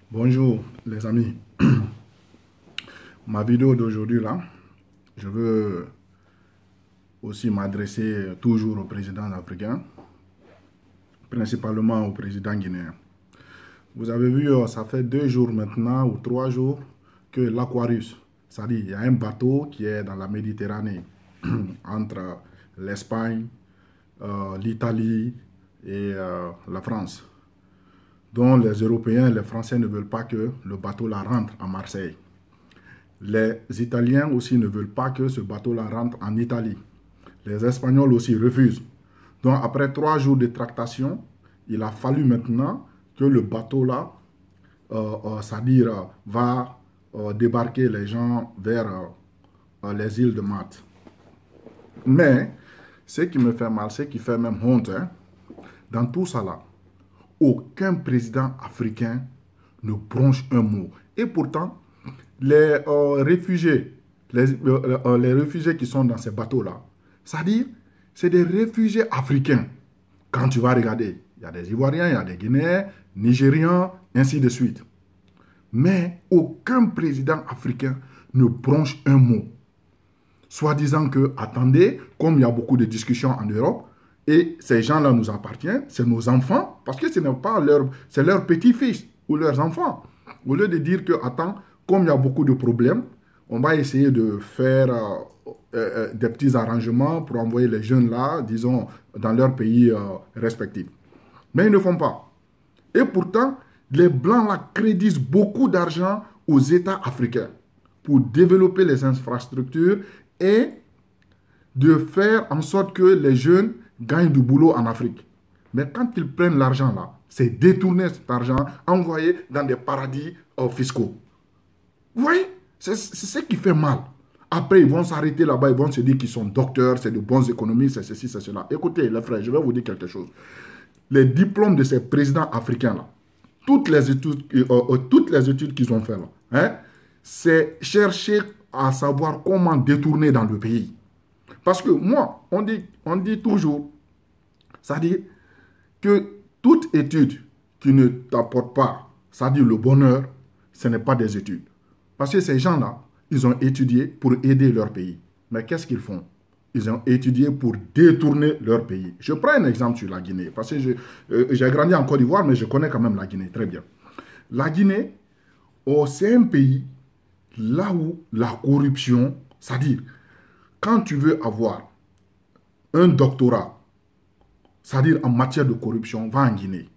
Bonjour les amis. Ma vidéo d'aujourd'hui là, je veux aussi m'adresser toujours au président africain, principalement au président guinéen. Vous avez vu, ça fait 2 jours maintenant ou 3 jours que l'Aquarius, c'est-à-dire il y a un bateau qui est dans la Méditerranée entre l'Espagne, l'Italie et la France, dont les Européens et les Français ne veulent pas que le bateau là rentre à Marseille. Les Italiens aussi ne veulent pas que ce bateau-là rentre en Italie. Les Espagnols aussi refusent. Donc après 3 jours de tractation, il a fallu maintenant que le bateau-là, c'est-à-dire va débarquer les gens vers les îles de Malte. Mais ce qui me fait mal, ce qui fait même honte, hein, dans tout ça là, aucun président africain ne bronche un mot. Et pourtant, les réfugiés, les réfugiés qui sont dans ces bateaux-là, c'est-à-dire, c'est des réfugiés africains. Quand tu vas regarder, il y a des Ivoiriens, il y a des Guinéens, Nigérians, ainsi de suite. Mais aucun président africain ne bronche un mot. Soit disant que, attendez, comme il y a beaucoup de discussions en Europe, et ces gens-là nous appartiennent, c'est nos enfants, parce que ce n'est pas leur, c'est leurs petits-fils ou leurs enfants. Au lieu de dire que, attends, comme il y a beaucoup de problèmes, on va essayer de faire des petits arrangements pour envoyer les jeunes là, disons, dans leur pays respectifs. Mais ils ne font pas. Et pourtant, les Blancs là créditent beaucoup d'argent aux États africains pour développer les infrastructures et de faire en sorte que les jeunes gagnent du boulot en Afrique. Mais quand ils prennent l'argent là, c'est détourner cet argent, envoyer dans des paradis fiscaux. Vous voyez, c'est ce qui fait mal. Après, ils vont s'arrêter là-bas, ils vont se dire qu'ils sont docteurs, c'est de bons économistes, c'est ceci, c'est cela. Écoutez, les frères, je vais vous dire quelque chose. Les diplômes de ces présidents africains-là, toutes les études qu'ils ont faites là, hein, c'est chercher à savoir comment détourner dans le pays. Parce que moi, on dit toujours, c'est-à-dire que toute étude qui ne t'apporte pas, c'est-à-dire le bonheur, ce n'est pas des études. Parce que ces gens-là, ils ont étudié pour aider leur pays. Mais qu'est-ce qu'ils font? Ils ont étudié pour détourner leur pays. Je prends un exemple sur la Guinée, parce que j'ai grandi en Côte d'Ivoire, mais je connais quand même la Guinée très bien. La Guinée, c'est un pays là où la corruption, c'est-à-dire, quand tu veux avoir un doctorat, c'est-à-dire en matière de corruption, va en Guinée.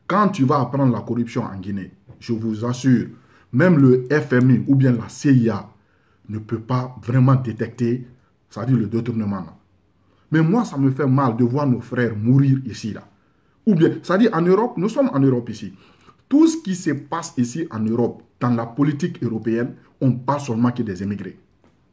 Quand tu vas apprendre la corruption en Guinée, je vous assure, même le FMI ou bien la CIA ne peut pas vraiment détecter, c'est-à-dire le détournement. Là. Mais moi, ça me fait mal de voir nos frères mourir ici. Là. Ou bien, c'est-à-dire en Europe, nous sommes en Europe ici. Tout ce qui se passe ici en Europe, dans la politique européenne, on parle seulement que des immigrés.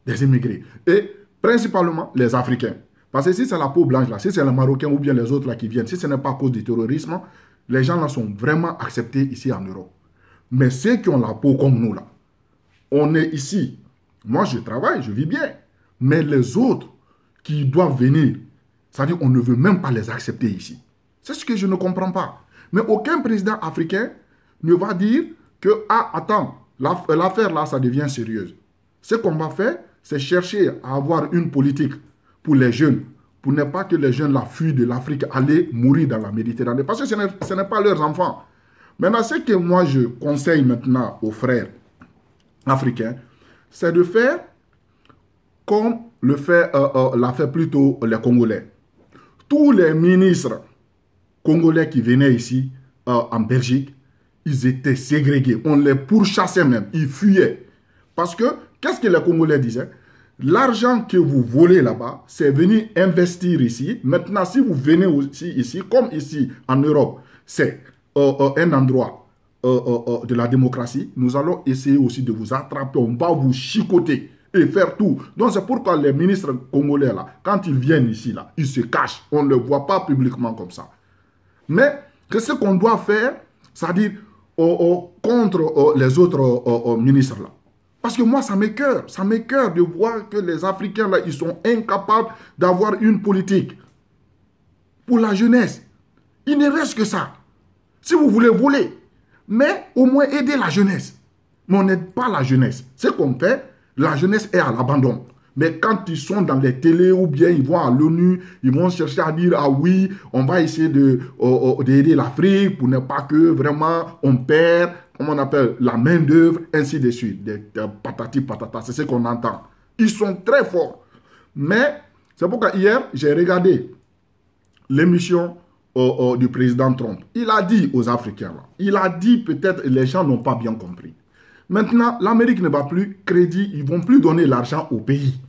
Des immigrés. Et principalement les Africains. Parce que si c'est la peau blanche, là, si c'est les Marocains ou bien les autres là qui viennent, si ce n'est pas à cause du terrorisme, les gens là sont vraiment acceptés ici en Europe. Mais ceux qui ont la peau comme nous, là, on est ici. Moi, je travaille, je vis bien. Mais les autres qui doivent venir, c'est-à-dire qu'on ne veut même pas les accepter ici. C'est ce que je ne comprends pas. Mais aucun président africain ne va dire que, ah, attends, l'affaire là, ça devient sérieuse. Ce qu'on va faire, c'est chercher à avoir une politique pour les jeunes, pour ne pas que les jeunes là fuient de l'Afrique, aller mourir dans la Méditerranée. Parce que ce n'est pas leurs enfants. Maintenant, ce que moi je conseille maintenant aux frères africains, c'est de faire comme l'a fait plutôt les Congolais. Tous les ministres congolais qui venaient ici, en Belgique, ils étaient ségrégés. On les pourchassait même. Ils fuyaient. Parce que, qu'est-ce que les Congolais disaient? L'argent que vous volez là-bas, c'est venir investir ici. Maintenant, si vous venez aussi ici, comme ici en Europe, c'est un endroit de la démocratie, nous allons essayer aussi de vous attraper. On va vous chicoter et faire tout. Donc, c'est pourquoi les ministres congolais, là, quand ils viennent ici, là, ils se cachent. On ne le voit pas publiquement comme ça. Mais que ce qu'on doit faire, c'est-à-dire contre les autres ministres, là. Parce que moi, ça m'écoeure de voir que les Africains, là, ils sont incapables d'avoir une politique pour la jeunesse. Il ne reste que ça. Si vous voulez voler, Mais au moins aider la jeunesse. Mais on n'aide pas la jeunesse. Ce qu'on fait, la jeunesse est à l'abandon. Mais quand ils sont dans les télés ou bien ils vont à l'ONU, ils vont chercher à dire, ah oui, on va essayer d'aider l'Afrique pour ne pas que vraiment on perd, comment on appelle, la main d'œuvre, ainsi de suite. Des patati patata, c'est ce qu'on entend. Ils sont très forts. Mais c'est pourquoi hier, j'ai regardé l'émission du président Trump. Il a dit aux Africains, là, il a dit peut-être les gens n'ont pas bien compris. Maintenant, l'Amérique ne va plus crédit, ils ne vont plus donner l'argent au pays.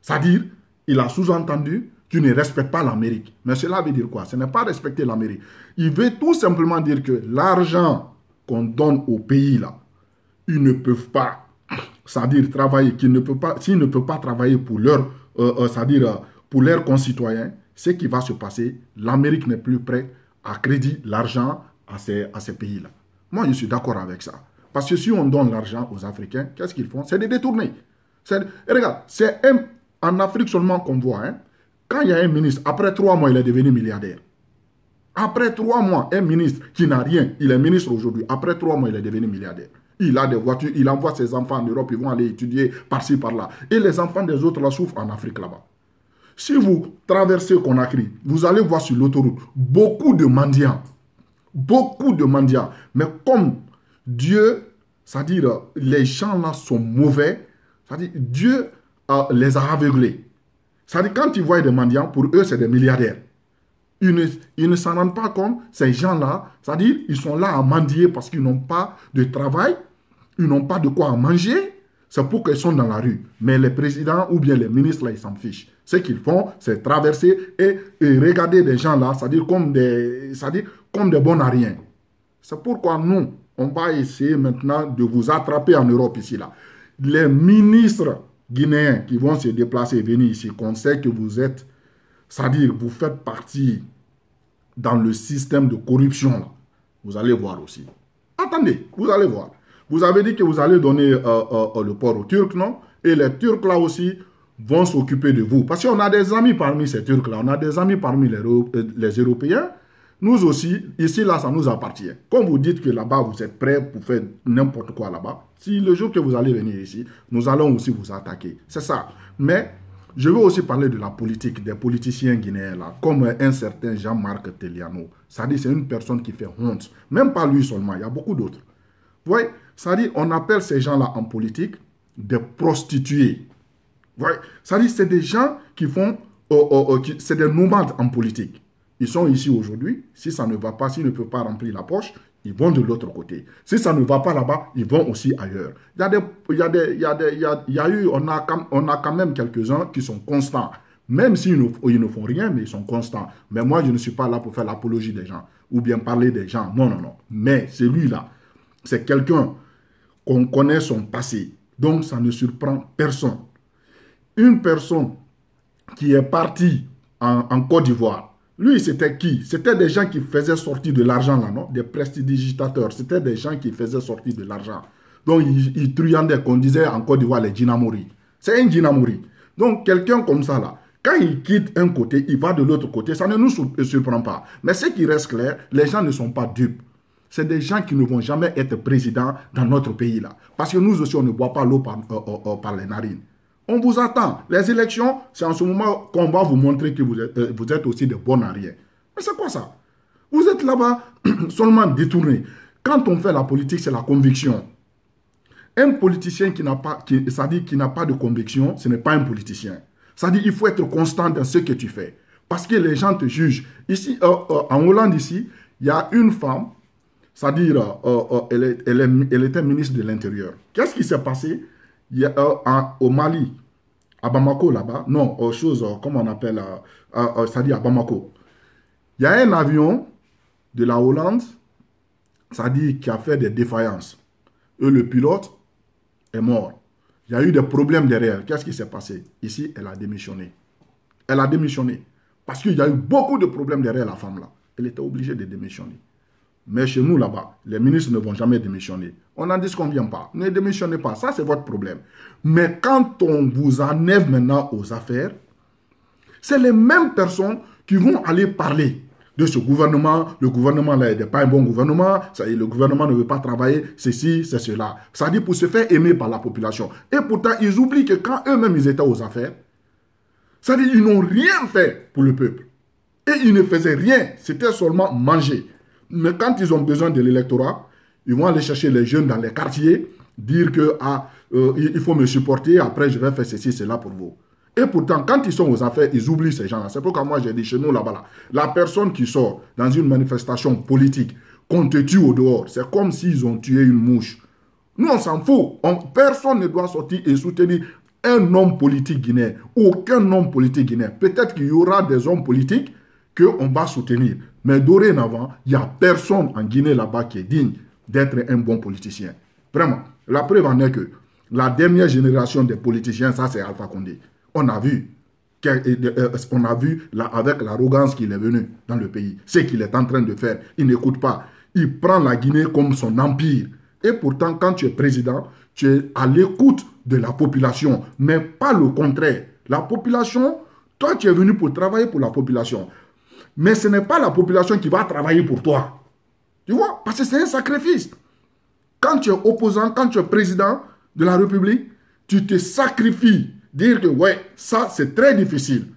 C'est-à-dire, il a sous-entendu, tu ne respectes pas l'Amérique. Mais cela veut dire quoi? Ce n'est pas respecter l'Amérique. Il veut tout simplement dire que l'argent qu'on donne au pays, là, ils ne peuvent pas, c'est-à-dire travailler, s'ils ne peuvent pas travailler pour pour leurs concitoyens, ce qui va se passer, l'Amérique n'est plus prête à créditer l'argent à ces pays-là. Moi, je suis d'accord avec ça. Parce que si on donne l'argent aux Africains, qu'est-ce qu'ils font? C'est de détourner. Et regarde, c'est en Afrique seulement qu'on voit. Hein, quand il y a un ministre, après 3 mois, il est devenu milliardaire. Après 3 mois, un ministre qui n'a rien, il est ministre aujourd'hui. Après 3 mois, il est devenu milliardaire. Il a des voitures, il envoie ses enfants en Europe, ils vont aller étudier par-ci, par-là. Et les enfants des autres là souffrent en Afrique là-bas. Si vous traversez Conakry, vous allez voir sur l'autoroute beaucoup de mendiants. Beaucoup de mendiants. Mais comme Dieu, c'est-à-dire les gens là sont mauvais, c'est-à-dire Dieu les a aveuglés. C'est-à-dire quand ils voient des mendiants, pour eux c'est des milliardaires. Ils ne s'en rendent pas compte, ces gens-là, c'est-à-dire ils sont là à mendier parce qu'ils n'ont pas de travail, ils n'ont pas de quoi manger, c'est pour qu'ils sont dans la rue. Mais les présidents ou bien les ministres là, ils s'en fichent. Ce qu'ils font, c'est traverser et regarder des gens là, c'est-à-dire comme des bons à rien. C'est pourquoi nous, on va essayer maintenant de vous attraper en Europe ici là. Les ministres guinéens qui vont se déplacer et venir ici, qu'on sait que vous êtes, c'est-à-dire vous faites partie dans le système de corruption là. Vous allez voir aussi. Attendez, vous allez voir. Vous avez dit que vous allez donner le port aux Turcs, non? Et les Turcs là aussi vont s'occuper de vous. Parce qu'on a des amis parmi ces Turcs là, on a des amis parmi les Européens. Nous aussi, ici, là, ça nous appartient. Comme vous dites que là-bas, vous êtes prêts pour faire n'importe quoi là-bas, si le jour que vous allez venir ici, nous allons aussi vous attaquer. C'est ça. Mais je veux aussi parler de la politique, des politiciens guinéens, là, comme un certain Jean-Marc Teliano. C'est-à-dire, c'est une personne qui fait honte. Même pas lui seulement, il y a beaucoup d'autres. Vous voyez, c'est-à-dire, on appelle ces gens-là en politique des prostituées. Vous voyez, c'est-à-dire, c'est des gens qui font, c'est des nomades en politique. Ils sont ici aujourd'hui. Si ça ne va pas, s'ils ne peuvent pas remplir la poche, ils vont de l'autre côté. Si ça ne va pas là-bas, ils vont aussi ailleurs. On a quand même quelques-uns qui sont constants. Même s'ils ne font rien, mais ils sont constants. Mais moi, je ne suis pas là pour faire l'apologie des gens ou bien parler des gens. Non, non, non. Mais celui-là, c'est quelqu'un qu'on connaît son passé. Donc, ça ne surprend personne. Une personne qui est partie en Côte d'Ivoire, lui, c'était qui? C'était des gens qui faisaient sortir de l'argent là, non? Des prestidigitateurs. C'était des gens qui faisaient sortir de l'argent. Donc, ils truandaient, qu'on disait en Côte d'Ivoire, les Djinamori. C'est un Djinamori. Donc, quelqu'un comme ça là, quand il quitte un côté, il va de l'autre côté, ça ne nous surprend pas. Mais ce qui reste clair, les gens ne sont pas dupes. C'est des gens qui ne vont jamais être présidents dans notre pays là. Parce que nous aussi, on ne boit pas l'eau par les narines. On vous attend. Les élections, c'est en ce moment qu'on va vous montrer que vous êtes aussi de bons arrières. Mais c'est quoi ça? Vous êtes là-bas seulement détourné. Quand on fait la politique, c'est la conviction. Un politicien qui n'a pas de conviction, ce n'est pas un politicien. C'est-à-dire qu'il faut être constant dans ce que tu fais. Parce que les gens te jugent. Ici, en Hollande, ici, il y a une femme, c'est-à-dire elle était ministre de l'Intérieur. Qu'est-ce qui s'est passé? Il y a, au Mali, à Bamako là-bas, non, comment on appelle, c'est-à-dire à Bamako, il y a un avion de la Hollande, c'est-à-dire qui a fait des défaillances. Et le pilote est mort. Il y a eu des problèmes derrière. Qu'est-ce qui s'est passé? Ici, elle a démissionné. Elle a démissionné. Parce qu'il y a eu beaucoup de problèmes derrière la femme là. Elle était obligée de démissionner. Mais chez nous, là-bas, les ministres ne vont jamais démissionner. On n'en dit ce qu'on ne vient pas. Ne démissionnez pas. Ça, c'est votre problème. Mais quand on vous enlève maintenant aux affaires, c'est les mêmes personnes qui vont aller parler. de ce gouvernement. Le gouvernement là n'est pas un bon gouvernement. Le gouvernement ne veut pas travailler. Ceci, c'est cela. Ça dit pour se faire aimer par la population. Et pourtant, ils oublient que quand eux-mêmes ils étaient aux affaires, ça dit ils n'ont rien fait pour le peuple. Et ils ne faisaient rien. C'était seulement manger. Mais quand ils ont besoin de l'électorat, ils vont aller chercher les jeunes dans les quartiers, dire que il faut me supporter, après je vais faire ceci, cela pour vous. Et pourtant, quand ils sont aux affaires, ils oublient ces gens-là. C'est pourquoi moi j'ai dit chez nous là-bas, là, la personne qui sort dans une manifestation politique, qu'on te tue au dehors, c'est comme s'ils ont tué une mouche. Nous, on s'en fout. Personne ne doit sortir et soutenir un homme politique guinéen. Aucun homme politique guinéen. Peut-être qu'il y aura des hommes politiques qu'on va soutenir. Mais dorénavant, il n'y a personne en Guinée là-bas qui est digne d'être un bon politicien. Vraiment. La preuve en est que la dernière génération des politiciens, ça c'est Alpha Condé. On a vu là, avec l'arrogance qu'il est venu dans le pays, ce qu'il est en train de faire. Il n'écoute pas. Il prend la Guinée comme son empire. Et pourtant, quand tu es président, tu es à l'écoute de la population, mais pas le contraire. La population, toi tu es venu pour travailler pour la population. Mais ce n'est pas la population qui va travailler pour toi. Tu vois? Parce que c'est un sacrifice. Quand tu es opposant, quand tu es président de la République, tu te sacrifies. Dire que, ouais, ça, c'est très difficile.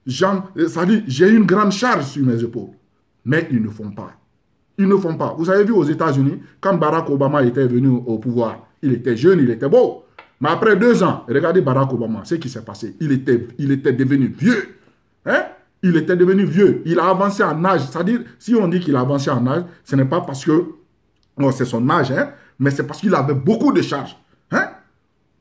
Ça dit, j'ai une grande charge sur mes épaules. Mais ils ne font pas. Ils ne font pas. Vous avez vu aux États-Unis, quand Barack Obama était venu au pouvoir, il était jeune, il était beau. Mais après 2 ans, regardez Barack Obama, ce qui s'est passé. Il était devenu vieux. Hein? Il était devenu vieux. Il a avancé en âge. C'est-à-dire, si on dit qu'il a avancé en âge, ce n'est pas parce que c'est son âge, hein, mais c'est parce qu'il avait beaucoup de charges. Hein?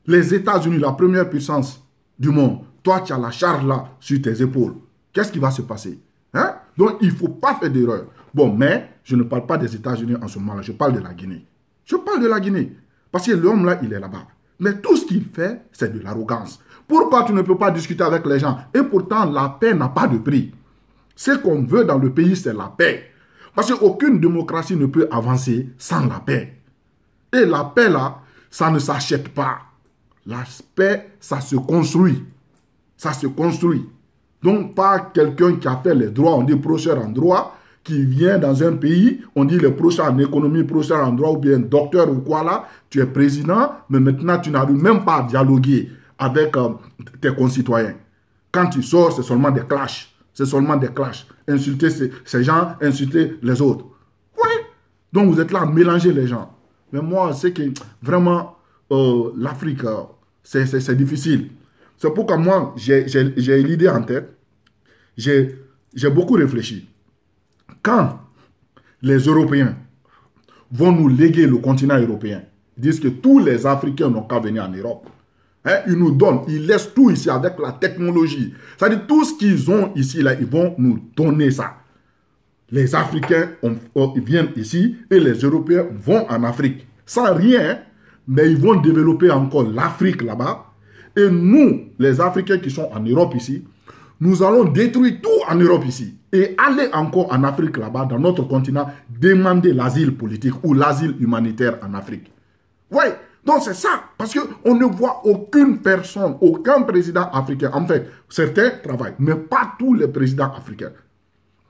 Les États-Unis, la première puissance du monde, toi, tu as la charge là sur tes épaules. Qu'est-ce qui va se passer? Hein? Donc, il ne faut pas faire d'erreur. Bon, mais je ne parle pas des États-Unis en ce moment-là. Je parle de la Guinée. Je parle de la Guinée. Parce que l'homme là, il est là-bas. Mais tout ce qu'il fait, c'est de l'arrogance. Pourquoi tu ne peux pas discuter avec les gens? Et pourtant, la paix n'a pas de prix. Ce qu'on veut dans le pays, c'est la paix. Parce qu'aucune démocratie ne peut avancer sans la paix. Et la paix, là, ça ne s'achète pas. La paix, ça se construit. Ça se construit. Donc, pas quelqu'un qui a fait les droits, on dit professeur en droit, qui vient dans un pays, on dit le professeur en économie, professeur en droit, ou bien docteur ou quoi là, tu es président, mais maintenant, tu n'arrives même pas à dialoguer avec tes concitoyens. Quand tu sors, c'est seulement des clashs. C'est seulement des clashs. Insulter ces gens, insulter les autres. Oui. Donc, vous êtes là à mélanger les gens. Mais moi, c'est que vraiment, l'Afrique, c'est difficile. C'est pourquoi moi, j'ai l'idée en tête. J'ai beaucoup réfléchi. Quand les Européens vont nous léguer le continent européen, ils disent que tous les Africains n'ont qu'à venir en Europe. Hein, ils nous donnent, ils laissent tout ici avec la technologie. C'est-à-dire tout ce qu'ils ont ici, là, ils vont nous donner ça. Les Africains ils viennent ici et les Européens vont en Afrique. Sans rien, mais ils vont développer encore l'Afrique là-bas. Et nous, les Africains qui sont en Europe ici, nous allons détruire tout en Europe ici. Et aller encore en Afrique là-bas, dans notre continent, demander l'asile politique ou l'asile humanitaire en Afrique. Oui, donc c'est ça. Parce qu'on ne voit aucune personne, aucun président africain. En fait, certains travaillent, mais pas tous les présidents africains.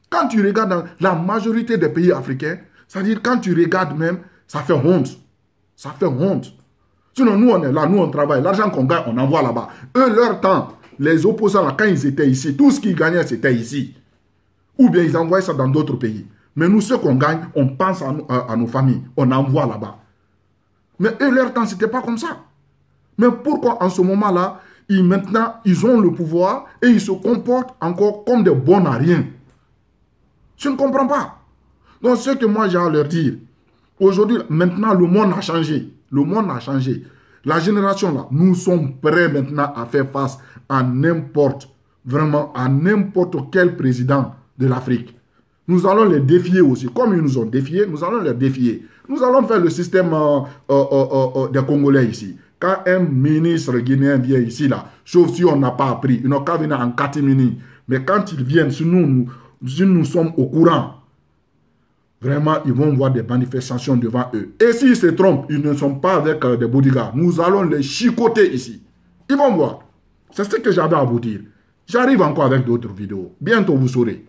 Quand tu regardes dans la majorité des pays africains, c'est-à-dire quand tu regardes même, ça fait honte. Ça fait honte. Sinon, nous, on est là, nous, on travaille. L'argent qu'on gagne, on envoie là-bas. Eux, leur temps, les opposants, là, quand ils étaient ici, tout ce qu'ils gagnaient, c'était ici. Ou bien ils envoyaient ça dans d'autres pays. Mais nous, ce qu'on gagne, on pense à nos familles. On envoie là-bas. Mais eux, leur temps, ce n'était pas comme ça. Mais pourquoi, en ce moment-là, maintenant, ils ont le pouvoir et ils se comportent encore comme des bons à rien? Je ne comprends pas. Donc, ce que moi, j'ai à leur dire, aujourd'hui, maintenant, le monde a changé. Le monde a changé. La génération là, nous sommes prêts maintenant à faire face à n'importe, vraiment à n'importe quel président de l'Afrique. Nous allons les défier aussi. Comme ils nous ont défiés, nous allons les défier. Nous allons faire le système des Congolais ici. Quand un ministre guinéen vient ici là, sauf si on n'a pas appris, ils n'ont qu'à venir en catimini. Mais quand ils viennent, si nous sommes au courant, vraiment, ils vont voir des manifestations devant eux. Et s'ils se trompent, ils ne sont pas avec des bodyguards. Nous allons les chicoter ici. Ils vont voir. C'est ce que j'avais à vous dire. J'arrive encore avec d'autres vidéos. Bientôt, vous saurez.